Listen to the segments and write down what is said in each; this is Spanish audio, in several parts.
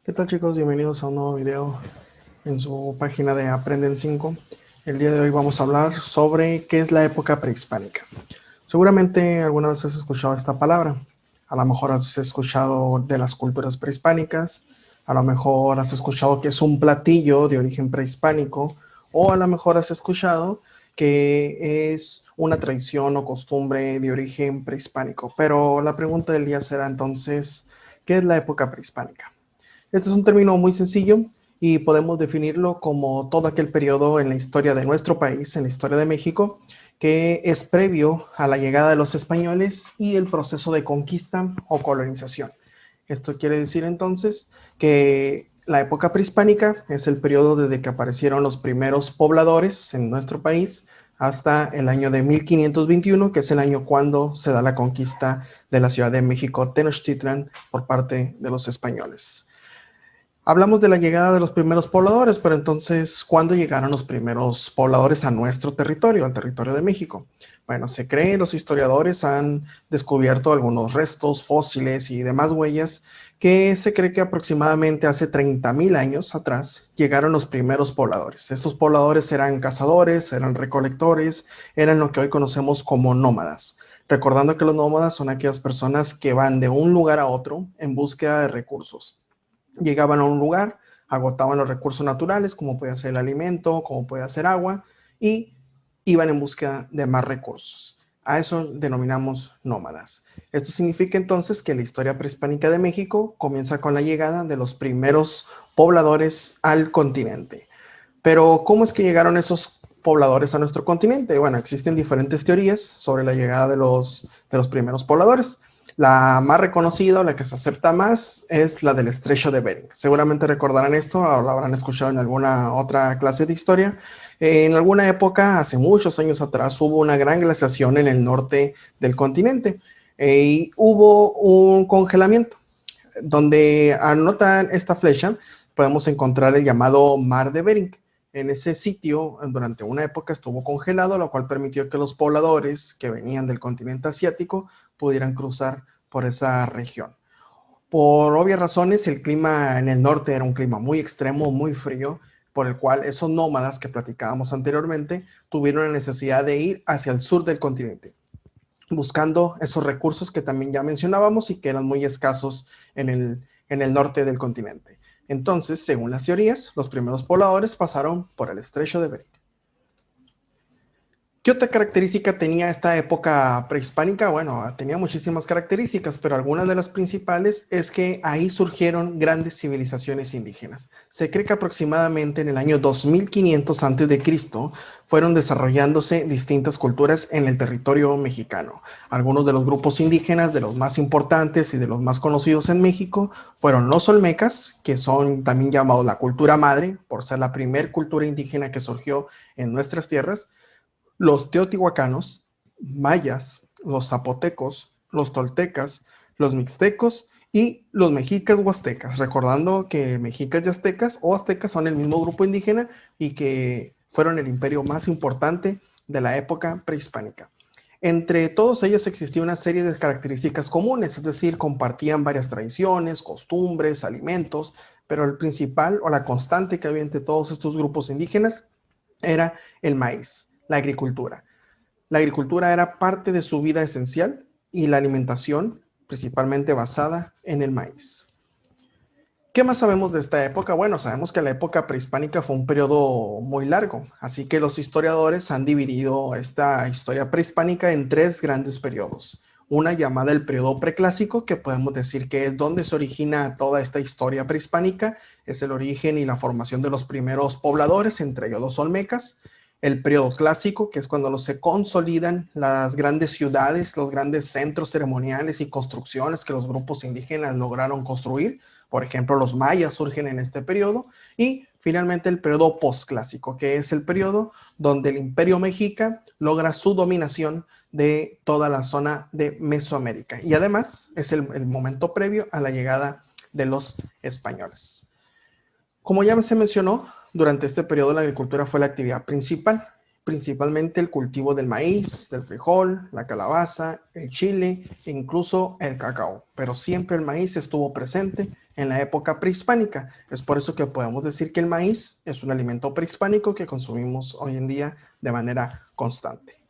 ¿Qué tal, chicos? Bienvenidos a un nuevo video en su página de Aprenden 5. El día de hoy vamos a hablar sobre qué es la época prehispánica. Seguramente alguna vez has escuchado esta palabra. A lo mejor has escuchado de las culturas prehispánicas, a lo mejor has escuchado que es un platillo de origen prehispánico, o a lo mejor has escuchado que es una tradición o costumbre de origen prehispánico. Pero la pregunta del día será entonces, ¿qué es la época prehispánica? Este es un término muy sencillo y podemos definirlo como todo aquel periodo en la historia de nuestro país, en la historia de México, que es previo a la llegada de los españoles y el proceso de conquista o colonización. Esto quiere decir entonces que la época prehispánica es el periodo desde que aparecieron los primeros pobladores en nuestro país hasta el año de 1521, que es el año cuando se da la conquista de la Ciudad de México, Tenochtitlan, por parte de los españoles. Hablamos de la llegada de los primeros pobladores, pero entonces, ¿cuándo llegaron los primeros pobladores a nuestro territorio, al territorio de México? Bueno, se cree, los historiadores han descubierto algunos restos, fósiles y demás huellas que se cree que aproximadamente hace 30,000 años atrás llegaron los primeros pobladores. Estos pobladores eran cazadores, eran recolectores, eran lo que hoy conocemos como nómadas. Recordando que los nómadas son aquellas personas que van de un lugar a otro en búsqueda de recursos. Llegaban a un lugar, agotaban los recursos naturales, como puede ser el alimento, como puede ser agua, y iban en búsqueda de más recursos. A eso denominamos nómadas. Esto significa entonces que la historia prehispánica de México comienza con la llegada de los primeros pobladores al continente. Pero, ¿cómo es que llegaron esos pobladores a nuestro continente? Bueno, existen diferentes teorías sobre la llegada de los primeros pobladores. La más reconocida, o la que se acepta más, es la del Estrecho de Bering. Seguramente recordarán esto, o lo habrán escuchado en alguna otra clase de historia. En alguna época, hace muchos años atrás, hubo una gran glaciación en el norte del continente y hubo un congelamiento. Donde anotan esta flecha, podemos encontrar el llamado Mar de Bering. En ese sitio, durante una época estuvo congelado, lo cual permitió que los pobladores que venían del continente asiático pudieran cruzar por esa región. Por obvias razones, el clima en el norte era un clima muy extremo, muy frío, por el cual esos nómadas que platicábamos anteriormente tuvieron la necesidad de ir hacia el sur del continente, buscando esos recursos que también ya mencionábamos y que eran muy escasos en el norte del continente. Entonces, según las teorías, los primeros pobladores pasaron por el estrecho de Bering. ¿Qué otra característica tenía esta época prehispánica? Bueno, tenía muchísimas características, pero algunas de las principales es que ahí surgieron grandes civilizaciones indígenas. Se cree que aproximadamente en el año 2500 a.C. fueron desarrollándose distintas culturas en el territorio mexicano. Algunos de los grupos indígenas, de los más importantes y de los más conocidos en México, fueron los olmecas, que son también llamados la cultura madre, por ser la primer cultura indígena que surgió en nuestras tierras. Los teotihuacanos, mayas, los zapotecos, los toltecas, los mixtecos y los mexicas o aztecas, recordando que mexicas y aztecas o aztecas son el mismo grupo indígena y que fueron el imperio más importante de la época prehispánica. Entre todos ellos existía una serie de características comunes, es decir, compartían varias tradiciones, costumbres, alimentos, pero el principal o la constante que había entre todos estos grupos indígenas era el maíz, la agricultura. La agricultura era parte de su vida esencial y la alimentación principalmente basada en el maíz. ¿Qué más sabemos de esta época? Bueno, sabemos que la época prehispánica fue un periodo muy largo, así que los historiadores han dividido esta historia prehispánica en tres grandes periodos. Una llamada el periodo preclásico, que podemos decir que es donde se origina toda esta historia prehispánica, es el origen y la formación de los primeros pobladores, entre ellos los olmecas. El periodo clásico, que es cuando se consolidan las grandes ciudades, los grandes centros ceremoniales y construcciones que los grupos indígenas lograron construir. Por ejemplo, los mayas surgen en este periodo. Y finalmente el periodo postclásico, que es el periodo donde el imperio mexica logra su dominación de toda la zona de Mesoamérica. Y además es el momento previo a la llegada de los españoles. Como ya se mencionó, durante este periodo la agricultura fue la actividad principal. principalmente el cultivo del maíz, del frijol, la calabaza, el chile e incluso el cacao. Pero siempre el maíz estuvo presente en la época prehispánica. Es por eso que podemos decir que el maíz es un alimento prehispánico que consumimos hoy en día de manera constante.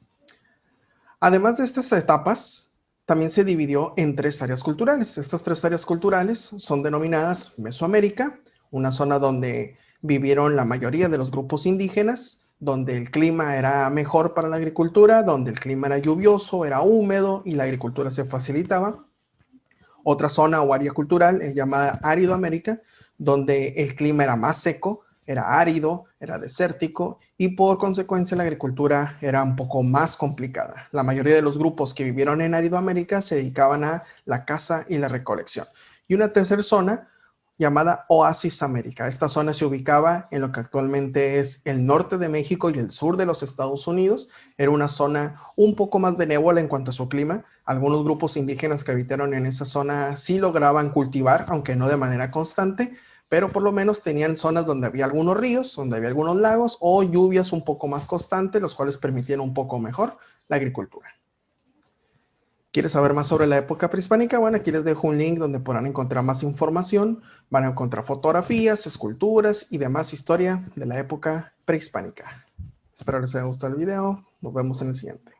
Además de estas etapas, también se dividió en 3 áreas culturales. Estas 3 áreas culturales son denominadas Mesoamérica, una zona donde vivieron la mayoría de los grupos indígenas, donde el clima era mejor para la agricultura, donde el clima era lluvioso, era húmedo y la agricultura se facilitaba. Otra zona o área cultural es llamada Áridoamérica, donde el clima era más seco, era árido, era desértico y por consecuencia la agricultura era un poco más complicada. La mayoría de los grupos que vivieron en Áridoamérica se dedicaban a la caza y la recolección. Y una tercera zona llamada Oasis América. Esta zona se ubicaba en lo que actualmente es el norte de México y el sur de los Estados Unidos. Era una zona un poco más benévola en cuanto a su clima. Algunos grupos indígenas que habitaron en esa zona sí lograban cultivar, aunque no de manera constante, pero por lo menos tenían zonas donde había algunos ríos, donde había algunos lagos o lluvias un poco más constantes, los cuales permitían un poco mejor la agricultura. ¿Quieres saber más sobre la época prehispánica? Bueno, aquí les dejo un link donde podrán encontrar más información. Van a encontrar fotografías, esculturas y demás historia de la época prehispánica. Espero les haya gustado el video. Nos vemos en el siguiente.